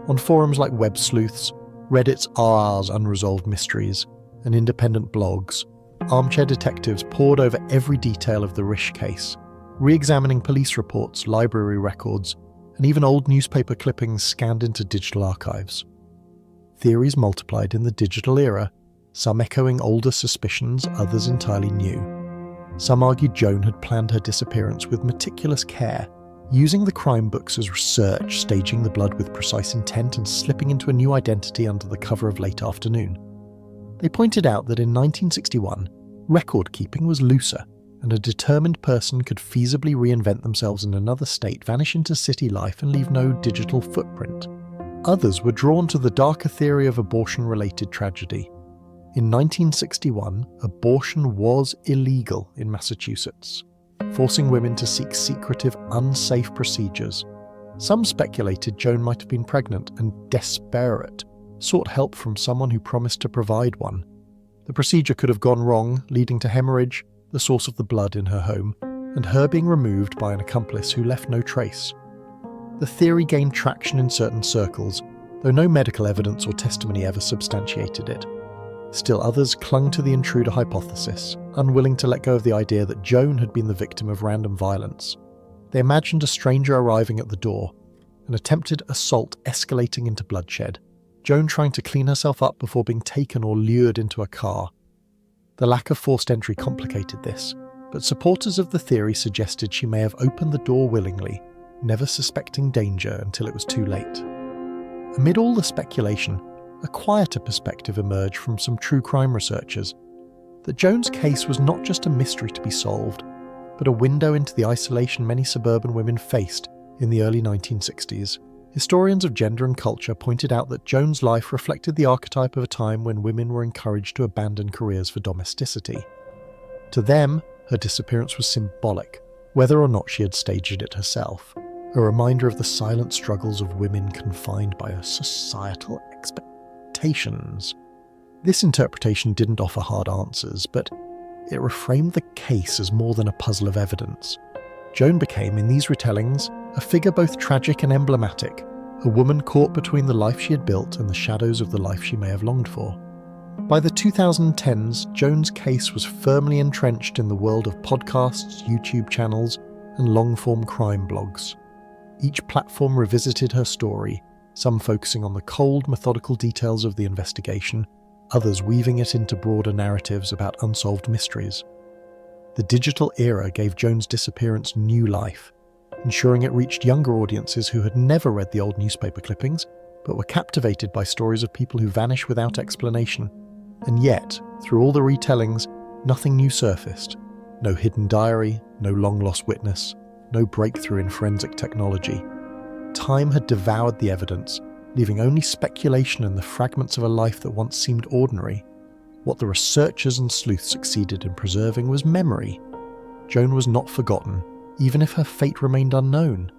On forums like Web Sleuths, Reddit's RR's Unresolved Mysteries, and independent blogs, armchair detectives pored over every detail of the Risch case, re-examining police reports, library records, and even old newspaper clippings scanned into digital archives. Theories multiplied in the digital era, some echoing older suspicions, others entirely new. Some argued Joan had planned her disappearance with meticulous care, using the crime books as research, staging the blood with precise intent and slipping into a new identity under the cover of late afternoon. They pointed out that in 1961, record-keeping was looser, and a determined person could feasibly reinvent themselves in another state, vanish into city life and leave no digital footprint. Others were drawn to the darker theory of abortion-related tragedy. In 1961, abortion was illegal in Massachusetts, forcing women to seek secretive, unsafe procedures. Some speculated Joan might have been pregnant and, desperate, sought help from someone who promised to provide one. The procedure could have gone wrong, leading to hemorrhage, the source of the blood in her home, and her being removed by an accomplice who left no trace. The theory gained traction in certain circles, though no medical evidence or testimony ever substantiated it. Still others clung to the intruder hypothesis, unwilling to let go of the idea that Joan had been the victim of random violence. They imagined a stranger arriving at the door, an attempted assault escalating into bloodshed, Joan trying to clean herself up before being taken or lured into a car. The lack of forced entry complicated this, but supporters of the theory suggested she may have opened the door willingly, never suspecting danger until it was too late. Amid all the speculation, a quieter perspective emerged from some true crime researchers, that Joan's case was not just a mystery to be solved, but a window into the isolation many suburban women faced in the early 1960s. Historians of gender and culture pointed out that Joan's life reflected the archetype of a time when women were encouraged to abandon careers for domesticity. To them, her disappearance was symbolic, whether or not she had staged it herself, a reminder of the silent struggles of women confined by her societal expectations. This interpretation didn't offer hard answers, but it reframed the case as more than a puzzle of evidence. Joan became, in these retellings, a figure both tragic and emblematic, a woman caught between the life she had built and the shadows of the life she may have longed for. By the 2010s, Joan's case was firmly entrenched in the world of podcasts, YouTube channels, and long-form crime blogs. Each platform revisited her story, some focusing on the cold, methodical details of the investigation, others weaving it into broader narratives about unsolved mysteries. The digital era gave Joan's disappearance new life, ensuring it reached younger audiences who had never read the old newspaper clippings, but were captivated by stories of people who vanish without explanation. And yet, through all the retellings, nothing new surfaced. No hidden diary, no long-lost witness, no breakthrough in forensic technology. Time had devoured the evidence, leaving only speculation and the fragments of a life that once seemed ordinary. What the researchers and sleuths succeeded in preserving was memory. Joan was not forgotten, even if her fate remained unknown.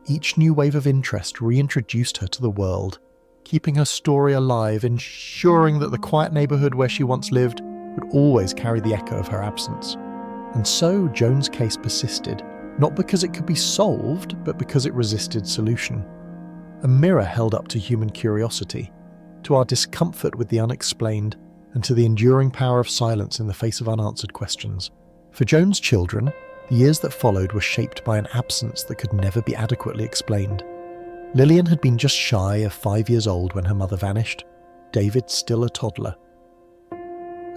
Each new wave of interest reintroduced her to the world, keeping her story alive, ensuring that the quiet neighbourhood where she once lived would always carry the echo of her absence. And so Joan's case persisted, not because it could be solved, but because it resisted solution. A mirror held up to human curiosity, to our discomfort with the unexplained, and to the enduring power of silence in the face of unanswered questions. For Joan's children, the years that followed were shaped by an absence that could never be adequately explained. Lillian had been just shy of 5 years old when her mother vanished, David still a toddler.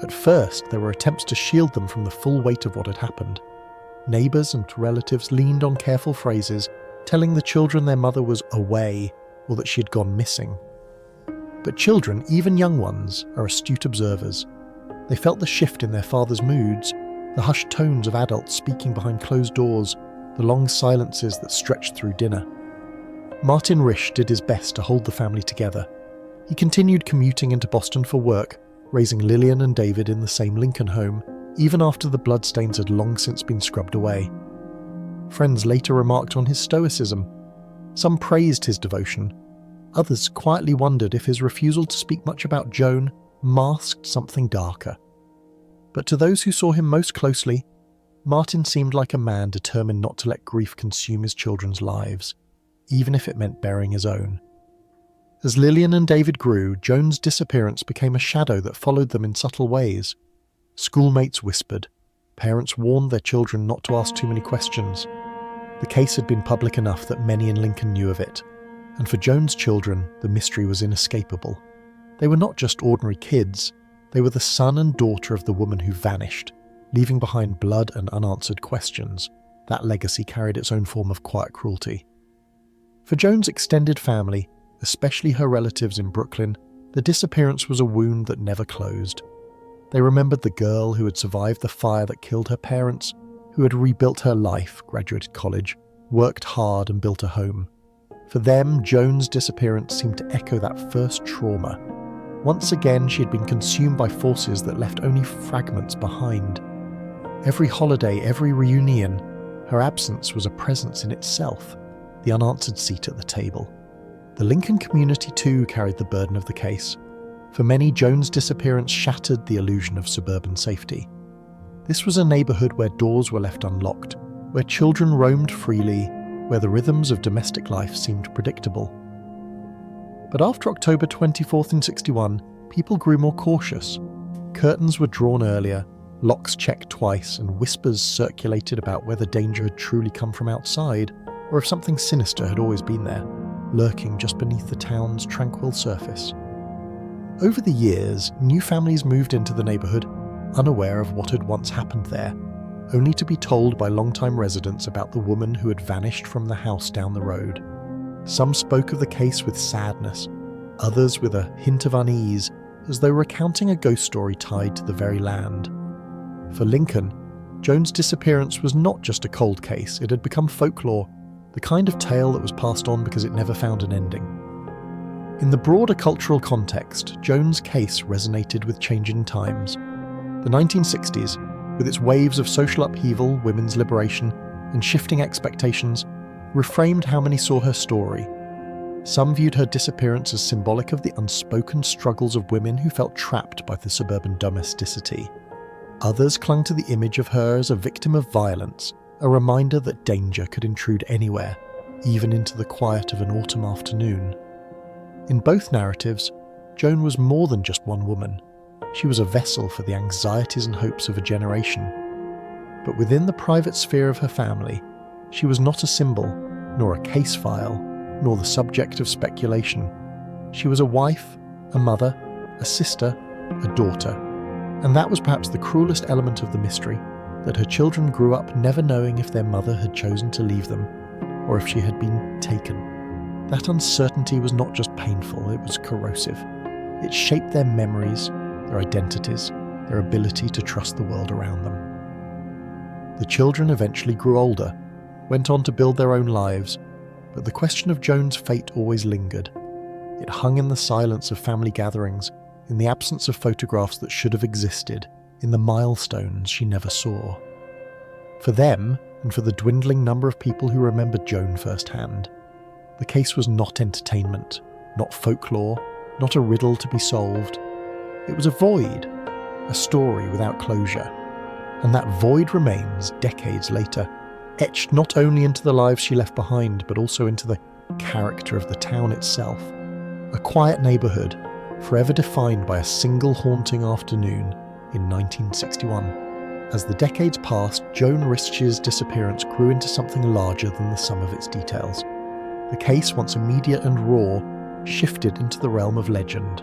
At first, there were attempts to shield them from the full weight of what had happened. Neighbours and relatives leaned on careful phrases, telling the children their mother was away or that she had gone missing. But children, even young ones, are astute observers. They felt the shift in their father's moods, the hushed tones of adults speaking behind closed doors, the long silences that stretched through dinner. Martin Risch did his best to hold the family together. He continued commuting into Boston for work, raising Lillian and David in the same Lincoln home, even after the bloodstains had long since been scrubbed away. Friends later remarked on his stoicism. Some praised his devotion. Others quietly wondered if his refusal to speak much about Joan masked something darker. But to those who saw him most closely, Martin seemed like a man determined not to let grief consume his children's lives, even if it meant burying his own. As Lillian and David grew, Joan's disappearance became a shadow that followed them in subtle ways. Schoolmates whispered, Parents warned their children not to ask too many questions. The case had been public enough that many in Lincoln knew of it, and for Joan's children, the mystery was inescapable. They were not just ordinary kids, they were the son and daughter of the woman who vanished, leaving behind blood and unanswered questions. That legacy carried its own form of quiet cruelty. For Joan's extended family, especially her relatives in Brooklyn, the disappearance was a wound that never closed. They remembered the girl who had survived the fire that killed her parents, who had rebuilt her life, graduated college, worked hard and built a home. For them, Joan's disappearance seemed to echo that first trauma. Once again, she had been consumed by forces that left only fragments behind. Every holiday, every reunion, her absence was a presence in itself, the unanswered seat at the table. The Lincoln community too carried the burden of the case. For many, Joan's disappearance shattered the illusion of suburban safety. This was a neighbourhood where doors were left unlocked, where children roamed freely, where the rhythms of domestic life seemed predictable. But after October 24th in 61, people grew more cautious. Curtains were drawn earlier, locks checked twice, and whispers circulated about whether danger had truly come from outside, or if something sinister had always been there, lurking just beneath the town's tranquil surface. Over the years, new families moved into the neighbourhood, unaware of what had once happened there, only to be told by longtime residents about the woman who had vanished from the house down the road. Some spoke of the case with sadness, others with a hint of unease, as though recounting a ghost story tied to the very land. For Lincoln, Joan's disappearance was not just a cold case, it had become folklore, the kind of tale that was passed on because it never found an ending. In the broader cultural context, Joan's case resonated with changing times. The 1960s, with its waves of social upheaval, women's liberation, and shifting expectations, reframed how many saw her story. Some viewed her disappearance as symbolic of the unspoken struggles of women who felt trapped by the suburban domesticity. Others clung to the image of her as a victim of violence, a reminder that danger could intrude anywhere, even into the quiet of an autumn afternoon. In both narratives, Joan was more than just one woman. She was a vessel for the anxieties and hopes of a generation. But within the private sphere of her family, she was not a symbol, nor a case file, nor the subject of speculation. She was a wife, a mother, a sister, a daughter. And that was perhaps the cruelest element of the mystery, that her children grew up never knowing if their mother had chosen to leave them, or if she had been taken. That uncertainty was not just painful, it was corrosive. It shaped their memories, their identities, their ability to trust the world around them. The children eventually grew older, went on to build their own lives, but the question of Joan's fate always lingered. It hung in the silence of family gatherings, in the absence of photographs that should have existed, in the milestones she never saw. For them, and for the dwindling number of people who remembered Joan firsthand, the case was not entertainment, not folklore, not a riddle to be solved. It was a void, a story without closure. And that void remains decades later, etched not only into the lives she left behind, but also into the character of the town itself. A quiet neighbourhood, forever defined by a single haunting afternoon in 1961. As the decades passed, Joan Risch's disappearance grew into something larger than the sum of its details. The case, once immediate and raw, shifted into the realm of legend.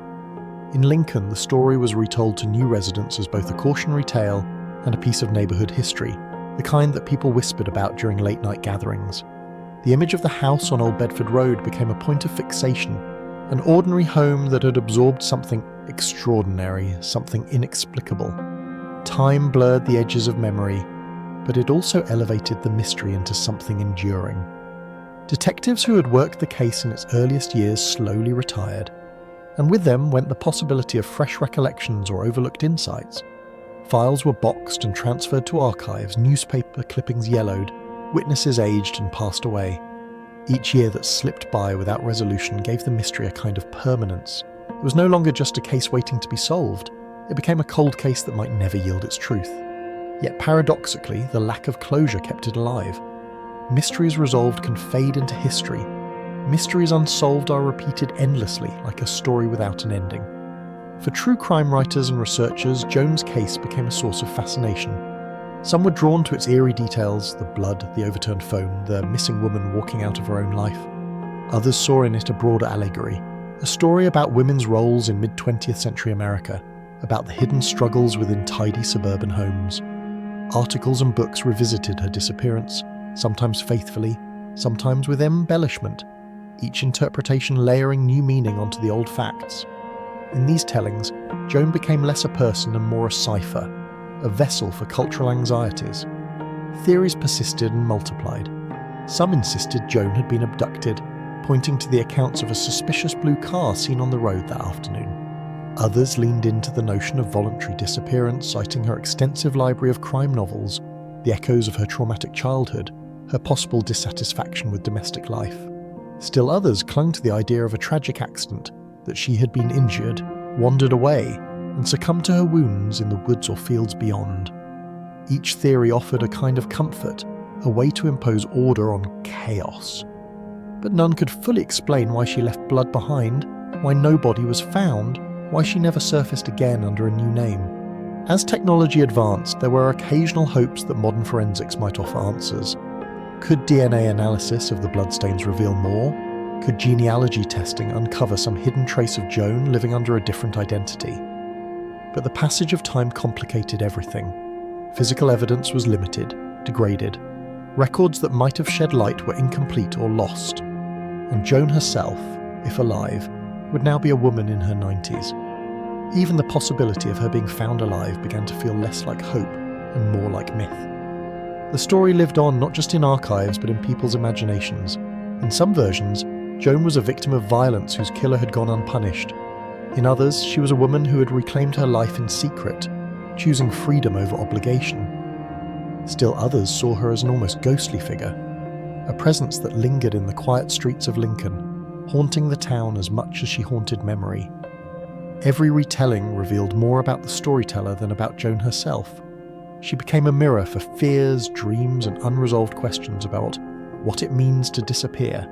In Lincoln, the story was retold to new residents as both a cautionary tale and a piece of neighbourhood history, the kind that people whispered about during late-night gatherings. The image of the house on Old Bedford Road became a point of fixation, an ordinary home that had absorbed something extraordinary, something inexplicable. Time blurred the edges of memory, but it also elevated the mystery into something enduring. Detectives who had worked the case in its earliest years slowly retired, and with them went the possibility of fresh recollections or overlooked insights. Files were boxed and transferred to archives, newspaper clippings yellowed, witnesses aged and passed away. Each year that slipped by without resolution gave the mystery a kind of permanence. It was no longer just a case waiting to be solved. It became a cold case that might never yield its truth. Yet paradoxically, the lack of closure kept it alive. Mysteries resolved can fade into history. Mysteries unsolved are repeated endlessly, like a story without an ending. For true crime writers and researchers, Joan's case became a source of fascination. Some were drawn to its eerie details, the blood, the overturned phone, the missing woman walking out of her own life. Others saw in it a broader allegory, a story about women's roles in mid-20th century America, about the hidden struggles within tidy suburban homes. Articles and books revisited her disappearance, sometimes faithfully, sometimes with embellishment, each interpretation layering new meaning onto the old facts. In these tellings, Joan became less a person and more a cipher, a vessel for cultural anxieties. Theories persisted and multiplied. Some insisted Joan had been abducted, pointing to the accounts of a suspicious blue car seen on the road that afternoon. Others leaned into the notion of voluntary disappearance, citing her extensive library of crime novels, the echoes of her traumatic childhood, her possible dissatisfaction with domestic life. Still others clung to the idea of a tragic accident, that she had been injured, wandered away, and succumbed to her wounds in the woods or fields beyond. Each theory offered a kind of comfort, a way to impose order on chaos. But none could fully explain why she left blood behind, why no body was found, why she never surfaced again under a new name. As technology advanced, there were occasional hopes that modern forensics might offer answers. Could DNA analysis of the bloodstains reveal more? Could genealogy testing uncover some hidden trace of Joan living under a different identity? But the passage of time complicated everything. Physical evidence was limited, degraded. Records that might have shed light were incomplete or lost. And Joan herself, if alive, would now be a woman in her 90s. Even the possibility of her being found alive began to feel less like hope and more like myth. The story lived on not just in archives but in people's imaginations. In some versions, Joan was a victim of violence whose killer had gone unpunished. In others, she was a woman who had reclaimed her life in secret, choosing freedom over obligation. Still others saw her as an almost ghostly figure, a presence that lingered in the quiet streets of Lincoln, haunting the town as much as she haunted memory. Every retelling revealed more about the storyteller than about Joan herself. She became a mirror for fears, dreams, and unresolved questions about what it means to disappear.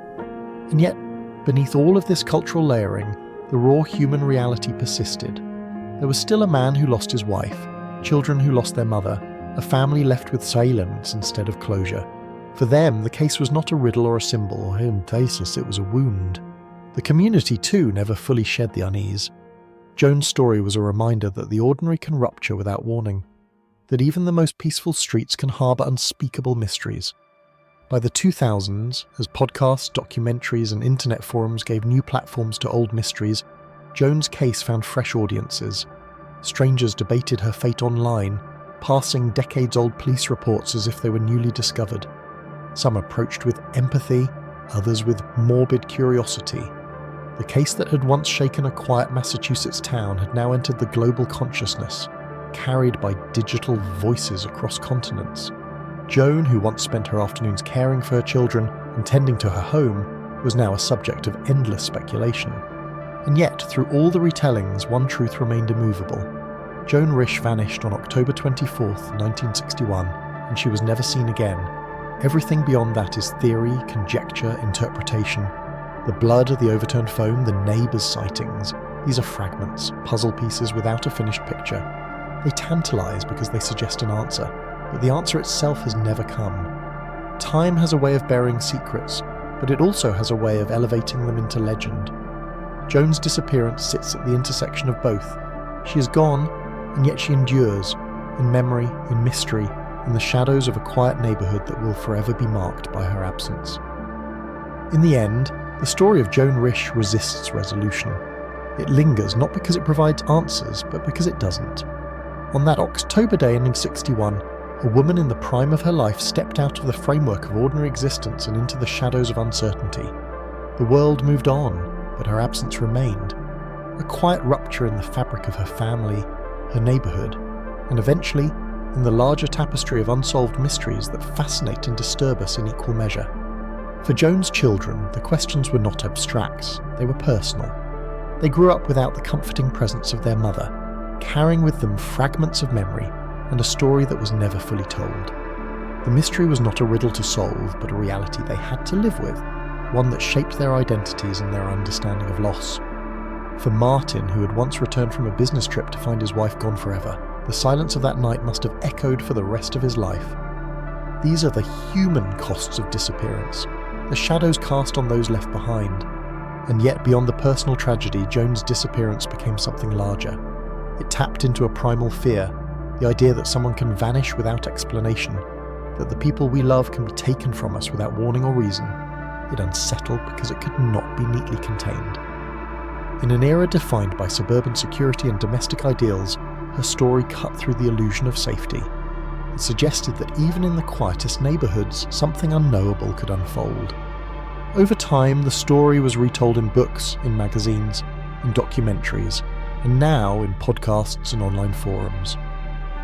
And yet, beneath all of this cultural layering, the raw human reality persisted. There was still a man who lost his wife, children who lost their mother, a family left with silence instead of closure. For them, the case was not a riddle or a symbol, in thesis it was a wound. The community, too, never fully shed the unease. Joan's story was a reminder that the ordinary can rupture without warning, that even the most peaceful streets can harbour unspeakable mysteries. By the 2000s, as podcasts, documentaries, and internet forums gave new platforms to old mysteries, Joan's case found fresh audiences. Strangers debated her fate online, passing decades-old police reports as if they were newly discovered. Some approached with empathy, others with morbid curiosity. The case that had once shaken a quiet Massachusetts town had now entered the global consciousness, carried by digital voices across continents. Joan, who once spent her afternoons caring for her children and tending to her home, was now a subject of endless speculation. And yet, through all the retellings, one truth remained immovable. Joan Risch vanished on October 24, 1961, and she was never seen again. Everything beyond that is theory, conjecture, interpretation. The blood, the overturned phone, the neighbours' sightings. These are fragments, puzzle pieces without a finished picture. They tantalise because they suggest an answer, but the answer itself has never come. Time has a way of burying secrets, but it also has a way of elevating them into legend. Joan's disappearance sits at the intersection of both. She is gone, and yet she endures, in memory, in mystery, in the shadows of a quiet neighbourhood that will forever be marked by her absence. In the end, the story of Joan Risch resists resolution. It lingers not because it provides answers, but because it doesn't. On that October day in 1961, a woman in the prime of her life stepped out of the framework of ordinary existence and into the shadows of uncertainty. The world moved on, but her absence remained. A quiet rupture in the fabric of her family, her neighbourhood, and eventually in the larger tapestry of unsolved mysteries that fascinate and disturb us in equal measure. For Joan's children, the questions were not abstracts, they were personal. They grew up without the comforting presence of their mother, carrying with them fragments of memory and a story that was never fully told. The mystery was not a riddle to solve, but a reality they had to live with, one that shaped their identities and their understanding of loss. For Martin, who had once returned from a business trip to find his wife gone forever, the silence of that night must have echoed for the rest of his life. These are the human costs of disappearance, the shadows cast on those left behind. And yet, beyond the personal tragedy, Joan's disappearance became something larger. It tapped into a primal fear, the idea that someone can vanish without explanation, that the people we love can be taken from us without warning or reason. It unsettled because it could not be neatly contained. In an era defined by suburban security and domestic ideals, her story cut through the illusion of safety. It suggested that even in the quietest neighbourhoods, something unknowable could unfold. Over time, the story was retold in books, in magazines, in documentaries, and now in podcasts and online forums.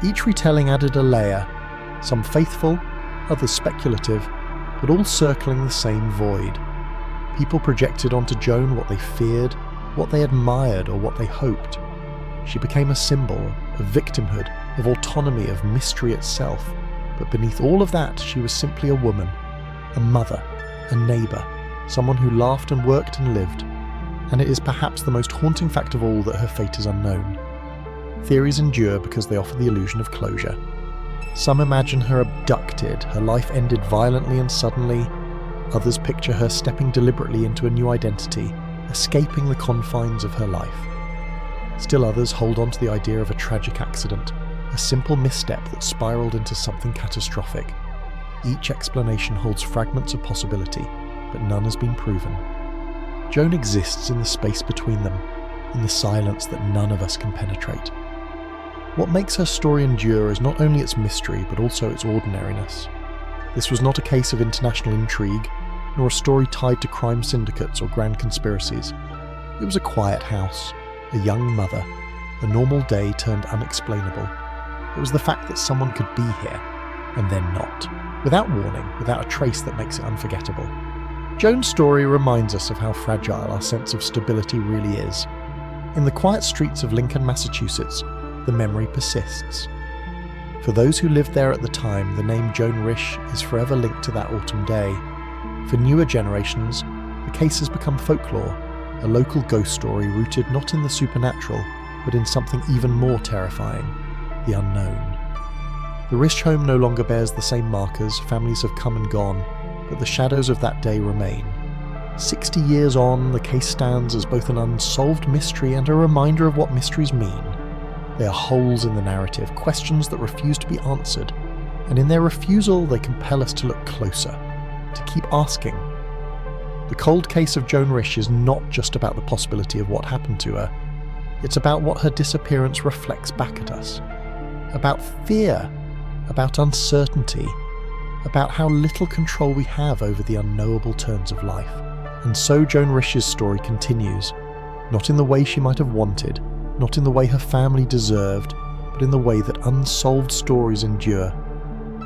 Each retelling added a layer, some faithful, others speculative, but all circling the same void. People projected onto Joan what they feared, what they admired, or what they hoped. She became a symbol of victimhood, of autonomy, of mystery itself. But beneath all of that, she was simply a woman, a mother, a neighbour, someone who laughed and worked and lived. And it is perhaps the most haunting fact of all that her fate is unknown. Theories endure because they offer the illusion of closure. Some imagine her abducted, her life ended violently and suddenly. Others picture her stepping deliberately into a new identity, escaping the confines of her life. Still others hold on to the idea of a tragic accident, a simple misstep that spiraled into something catastrophic. Each explanation holds fragments of possibility, but none has been proven. Joan exists in the space between them, in the silence that none of us can penetrate. What makes her story endure is not only its mystery, but also its ordinariness. This was not a case of international intrigue, nor a story tied to crime syndicates or grand conspiracies. It was a quiet house, a young mother, a normal day turned unexplainable. It was the fact that someone could be here, and then not, without warning, without a trace that makes it unforgettable. Joan's story reminds us of how fragile our sense of stability really is. In the quiet streets of Lincoln, Massachusetts, the memory persists. For those who lived there at the time, the name Joan Risch is forever linked to that autumn day. For newer generations, the case has become folklore, a local ghost story rooted not in the supernatural, but in something even more terrifying, the unknown. The Risch home no longer bears the same markers, families have come and gone, but the shadows of that day remain. 60 years on, the case stands as both an unsolved mystery and a reminder of what mysteries mean. They are holes in the narrative, questions that refuse to be answered, and in their refusal they compel us to look closer, to keep asking. The cold case of Joan Risch is not just about the possibility of what happened to her, it's about what her disappearance reflects back at us. About fear, about uncertainty, about how little control we have over the unknowable turns of life. And so Joan Risch's story continues, not in the way she might have wanted, not in the way her family deserved, but in the way that unsolved stories endure.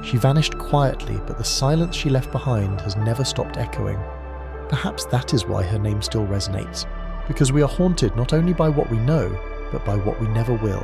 She vanished quietly, but the silence she left behind has never stopped echoing. Perhaps that is why her name still resonates, because we are haunted not only by what we know, but by what we never will.